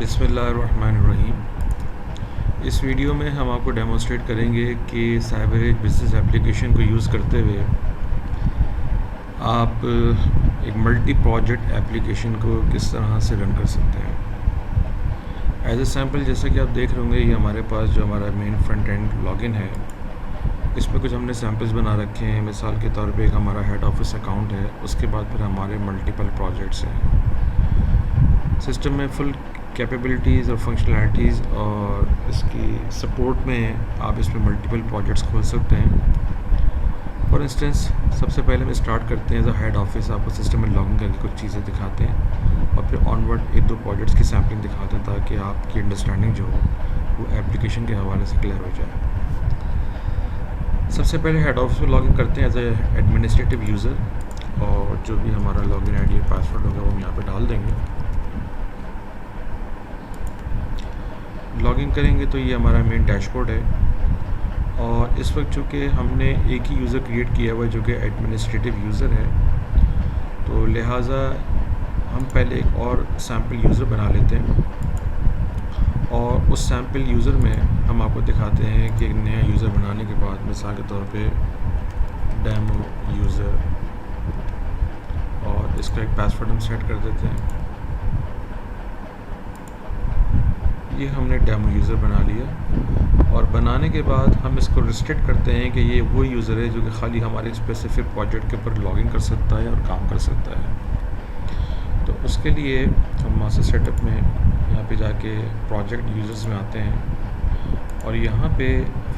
बिस्मिल्लाहिर्रहमानिर्रहीम। इस वीडियो में हम आपको डेमोंस्ट्रेट करेंगे कि साइबरेज बिजनेस एप्लीकेशन को यूज़ करते हुए आप एक मल्टी प्रोजेक्ट एप्लीकेशन को किस तरह से रन कर सकते हैं। एज ए सैम्पल जैसा कि आप देख रहे होंगे, ये हमारे पास जो हमारा मेन फ्रंट एंड लॉगिन है, इसमें कुछ हमने सैम्पल्स बना रखे हैं। मिसाल के तौर पे एक हमारा हेड ऑफिस अकाउंट है, उसके बाद फिर हमारे मल्टीपल प्रोजेक्ट्स हैं। सिस्टम में फुल कैपेबिलिटीज़ और फंक्शनलिटीज़ और इसकी सपोर्ट में आप इसमें मल्टीपल प्रोजेक्ट्स खोल सकते हैं। फॉर इंस्टेंस सबसे पहले हम स्टार्ट करते हैं एज अ हेड ऑफिस, आपको सिस्टम में लॉगिन करके कुछ चीज़ें दिखाते हैं और फिर ऑनवर्ड एक दो प्रोजेक्ट्स की सैम्पलिंग दिखाते हैं ताकि आपकी अंडरस्टैंडिंग जो हो वो एप्लीकेशन के हवाले से क्लियर हो जाए। सबसे पहले हेड ऑफिस में लॉगिन करते हैं एज ए एडमिनिस्ट्रेटिव यूज़र, और जो भी हमारा लॉगिन आईडी और पासवर्ड होगा वो हम यहाँ पे डाल देंगे। लॉगिन करेंगे तो ये हमारा मेन डैशबोर्ड है, और इस वक्त चूँकि हमने एक ही यूज़र क्रिएट किया हुआ है जो कि एडमिनिस्ट्रेटिव यूज़र है, तो लिहाजा हम पहले एक और सैम्पल यूज़र बना लेते हैं और उस सैम्पल यूज़र में हम आपको दिखाते हैं कि एक नया यूज़र बनाने के बाद मिसाल के तौर पे डेमो यूज़र, और इसका एक पासवर्ड हम सेट कर देते हैं। ये हमने डेमो यूज़र बना लिया, और बनाने के बाद हम इसको रिस्ट्रिक्ट करते हैं कि ये वो यूज़र है जो कि खाली हमारे स्पेसिफिक प्रोजेक्ट के ऊपर लॉगिन कर सकता है और काम कर सकता है। तो उसके लिए हम मास्टर सेटअप में यहाँ पे जाके प्रोजेक्ट यूज़र्स में आते हैं, और यहाँ पे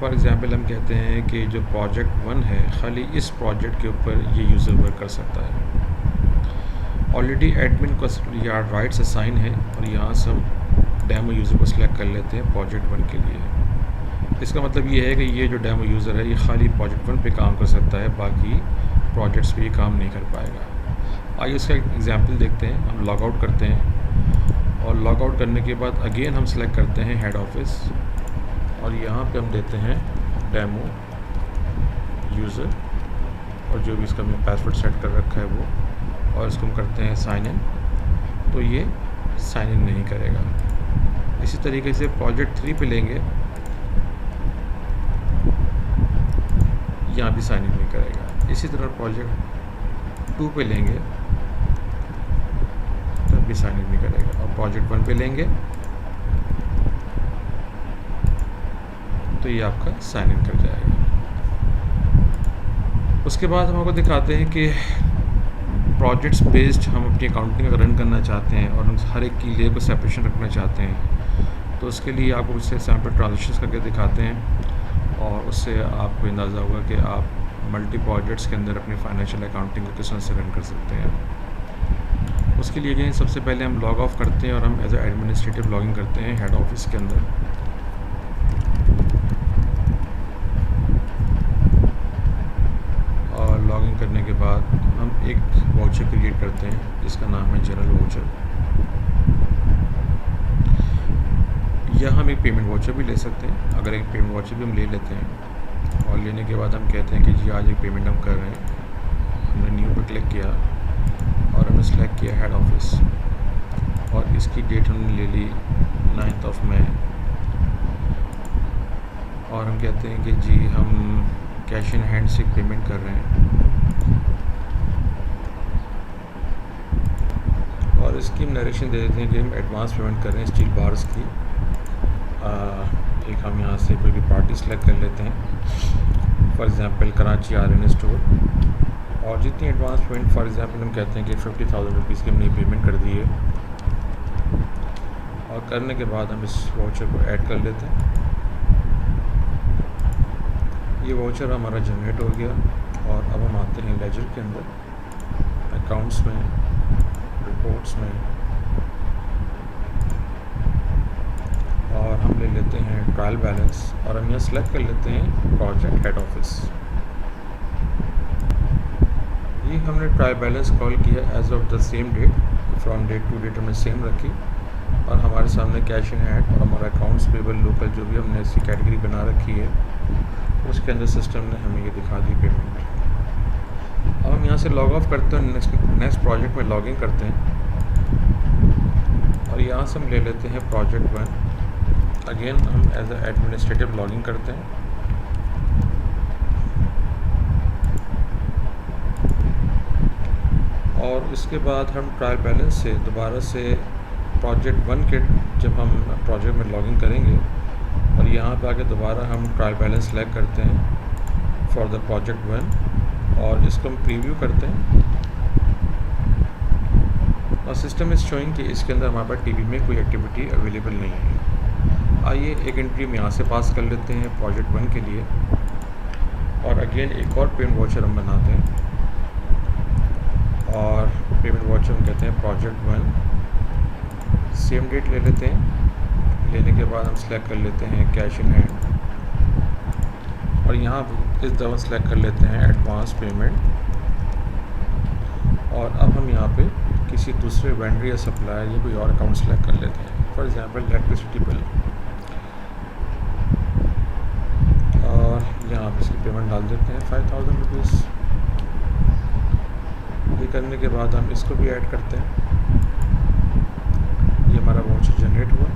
फॉर एग्ज़ाम्पल हम कहते हैं कि जो प्रोजेक्ट 1 है खाली इस प्रोजेक्ट के ऊपर ये यूज़र वर्क कर सकता है। ऑलरेडी एडमिन को या राइट्स असाइन है, और यहाँ से हम डेमो यूज़र को सिलेक्ट कर लेते हैं प्रोजेक्ट 1 के लिए। इसका मतलब ये है कि ये जो डेमो यूज़र है ये खाली प्रोजेक्ट 1 पे काम कर सकता है, बाकी प्रोजेक्ट्स पे ये काम नहीं कर पाएगा। आइए इसका एक एग्जांपल देखते हैं। हम लॉग आउट करते हैं, और लॉग आउट करने के बाद अगेन हम सेलेक्ट करते हैं हेड ऑफिस, और यहाँ पे हम देते हैं डेमो यूज़र, और जो भी इसका हमने पासवर्ड सेट कर रखा है वो, और इसको हम करते हैं साइन इन, तो ये साइन इन नहीं करेगा। इसी तरीके से प्रोजेक्ट 3 पे लेंगे, यहाँ भी साइन इन नहीं करेगा। इसी तरह प्रोजेक्ट 2 पे लेंगे तब भी साइन इन नहीं करेगा, और प्रोजेक्ट 1 पे लेंगे तो ये आपका साइन इन कर जाएगा। उसके बाद हम आपको दिखाते हैं कि प्रोजेक्ट्स बेस्ड हम अपनी अकाउंटिंग अगर रन करना चाहते हैं और हम हर एक की लेयर को सेपरेशन रखना चाहते हैं, तो उसके लिए आपको उससे सैम्पल ट्रांजेक्शंस करके दिखाते हैं, और उससे आपको अंदाज़ा होगा कि आप मल्टी प्रोजेक्ट्स के अंदर अपनी फाइनेंशियल अकाउंटिंग को किस तरह से रन कर सकते हैं। उसके लिए अगेन सबसे पहले हम लॉग ऑफ करते हैं और हम एज ए एडमिनिस्ट्रेटिव लॉगिन करते हैं हेड ऑफिस के अंदर। और लॉगिन करने के बाद हम एक वाउचर क्रिएट करते हैं जिसका नाम है जनरल वाउचर, या हम एक पेमेंट वाउचर भी ले सकते हैं। अगर एक पेमेंट वाउचर भी हम ले लेते हैं, और लेने के बाद हम कहते हैं कि जी आज एक पेमेंट हम कर रहे हैं, हमने न्यू पे क्लिक किया और हमने सेलेक्ट किया हेड ऑफिस, और इसकी डेट हमने ले ली 9th of May, और हम कहते हैं कि जी हम कैश इन हैंड से पेमेंट कर रहे हैं, और इसकी हम नरेशन दे देते हैं कि हम एडवांस पेमेंट कर रहे हैं स्टील बार्स की। एक हम यहाँ से कोई भी पार्टी सेलेक्ट कर लेते हैं, for example Karachi RN store, और जितनी एडवांस पेमेंट फॉर एग्ज़ाम्पल हम कहते हैं कि 50,000 रुपीज़ की हमने पेमेंट कर दी है, और करने के बाद हम इस वाउचर को ऐड कर लेते हैं। ये वाउचर हमारा जनरेट हो गया, और अब हम आते हैं लेजर के अंदर, अकाउंट्स में, रिपोर्ट्स में, और हम ले लेते हैं ट्रायल बैलेंस, और हम यहाँ सेलेक्ट कर लेते हैं प्रोजेक्ट हेड ऑफिस। ये हमने ट्रायल बैलेंस कॉल किया as of the same date, from date to date हमने सेम रखी, और हमारे सामने कैश इन हैंड और हमारा अकाउंट्स पेबल लोकल जो भी हमने ऐसी कैटेगरी बना रखी है उसके अंदर सिस्टम ने हमें ये दिखा दी पेमेंट। अब हम यहाँ से लॉग ऑफ करते हैं, नेक्स्ट प्रोजेक्ट में लॉगिन करते हैं, और यहाँ से हम ले लेते हैं प्रोजेक्ट 1। अगेन हम एज ए एडमिनिस्ट्रेटिव लॉगिन करते हैं। और इसके बाद हम ट्रायल बैलेंस से दोबारा से प्रोजेक्ट 1 के जब हम प्रोजेक्ट में लॉगिन करेंगे और यहाँ पे आके दोबारा हम ट्रायल बैलेंस सेलेक्ट करते हैं फॉर द प्रोजेक्ट 1 और इसको हम प्रीव्यू करते हैं और सिस्टम इज़ शोइंग कि इसके अंदर हमारे पास टीवी में कोई एक्टिविटी अवेलेबल नहीं है। आइए एक एंट्री हम यहाँ से पास कर लेते हैं प्रोजेक्ट 1 के लिए और अगेन एक और पेमेंट वाउचर हम बनाते हैं और पेमेंट वाउचर हम कहते हैं प्रोजेक्ट 1। सेम डेट ले लेते हैं। लेने के बाद हम सेलेक्ट कर लेते हैं कैश इन हैंड और यहाँ इस दफ़ा सेलेक्ट कर लेते हैं एडवांस पेमेंट। और अब हम यहाँ पे किसी दूसरे वेंडर या सप्लायर या कोई और अकाउंट सेलेक्ट कर लेते हैं, फॉर एग्जांपल इलेक्ट्रिसिटी बिल, और यहाँ पे इसकी पेमेंट डाल देते हैं 5000 रुपीज़। ये करने के बाद हम इसको भी ऐड करते हैं। ये हमारा वाउचर जनरेट हुआ।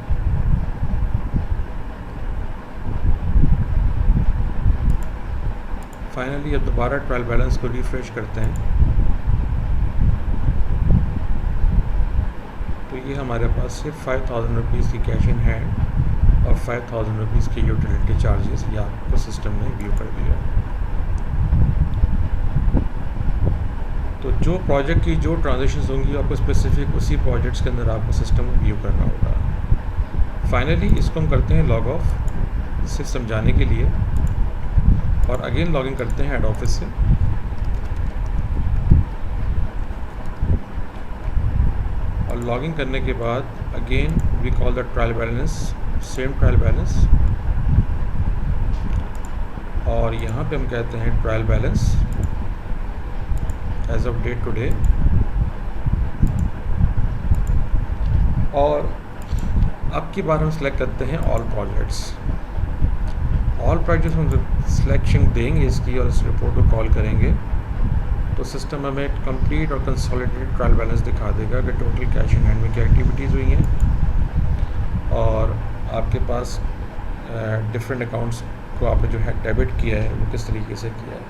फाइनली अब दोबारा ट्रायल बैलेंस को रिफ्रेश करते हैं तो ये हमारे पास सिर्फ 5000 रुपीज़ की कैश इन हैंड और 5000 रुपीज़ की यूटिलिटी चार्जेस ये आपको सिस्टम ने व्यू कर दिया। तो जो प्रोजेक्ट की जो ट्रांजेक्शन्स होंगी आपको स्पेसिफिक उसी प्रोजेक्ट्स के अंदर आपको सिस्टम व्यू करना होगा। फाइनली इसको हम करते हैं लॉग ऑफ सिर्फ समझाने के लिए और अगेन लॉगिन करते हैं हेड ऑफिस से। और लॉगिन करने के बाद again we call the trial balance, same trial balance, और यहाँ पे हम कहते हैं trial balance as of date today. और अब की बार हम सेलेक्ट करते हैं ऑल प्रोजेक्ट्स। ऑल प्रोजेक्ट्स हम सिलेक्शन देंगे इसकी और इस रिपोर्ट को कॉल करेंगे तो सिस्टम हमें कंप्लीट और कंसोलिडेटेड ट्रायल बैलेंस दिखा देगा कि टोटल कैश इन हैंड में क्या एक्टिविटीज़ हुई हैं और आपके पास डिफरेंट अकाउंट्स को आपने जो है डेबिट किया है वो किस तरीके से किया है।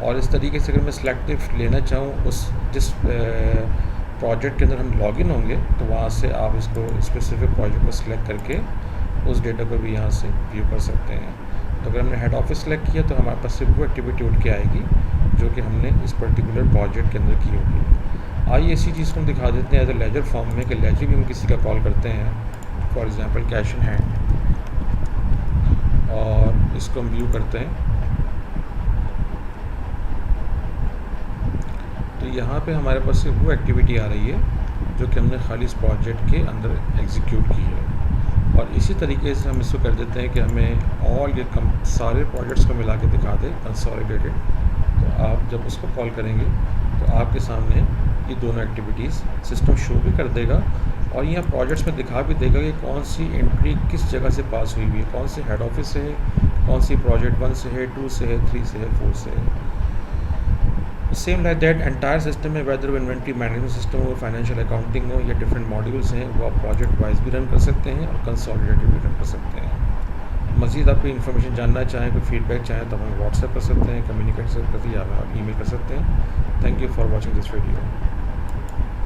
और इस तरीके से अगर मैं सिलेक्टिव लेना चाहूँ उस जिस प्रोजेक्ट के अंदर हम लॉगिन होंगे तो वहाँ से आप इसको स्पेसिफिक प्रोजेक्ट को सिलेक्ट करके उस डेटा को भी यहाँ से व्यू कर सकते हैं। तो अगर हमने हेड ऑफिस सेलेक्ट किया तो हमारे पास सिर्फ वो एक्टिविटी उठ के आएगी जो कि हमने इस पर्टिकुलर प्रोजेक्ट के अंदर की होगी। आइए इसी चीज़ को हम दिखा देते हैं एज ए लेजर फॉर्म में कि लेजर भी हम किसी का कॉल करते हैं, for example cash in hand, और इसको हम व्यू करते हैं। तो यहाँ पे हमारे पास सिर्फ वो एक्टिविटी आ रही है जो कि हमने खाली इस प्रोजेक्ट के अंदर एग्जीक्यूट की है। और इसी तरीके से हम इसको कर देते हैं कि हमें ऑल ये सारे प्रोजेक्ट्स को मिला के दिखा दे कंसोलिडेटेड। तो आप जब उसको कॉल करेंगे तो आपके सामने ये दोनों एक्टिविटीज़ सिस्टम शो भी कर देगा और यहाँ प्रोजेक्ट्स में दिखा भी देगा कि कौन सी एंट्री किस जगह से पास हुई हुई है, कौन सी हेड ऑफिस से है, कौन सी प्रोजेक्ट 1 से है, 2 से है, 3 से है, 4 से है। Same like that entire system में वेदर इन्वेंट्री मैनेजमेंट सिस्टम हो, फाइनेंशियल अकाउंटिंग हो या डिफरेंट मॉड्यूल्स हैं वो आप प्रोजेक्ट वाइज भी रन कर सकते हैं और कंसोलिडेटेड भी रन कर सकते हैं। मज़ीद आप कोई इन्फॉर्मेशन जानना चाहें, कोई फीडबैक चाहें तो हमें व्हाट्सएप कर सकते हैं, कम्युनिकेट कर सकते हैं या आप ईमेल कर सकते हैं। Thank you for watching this video.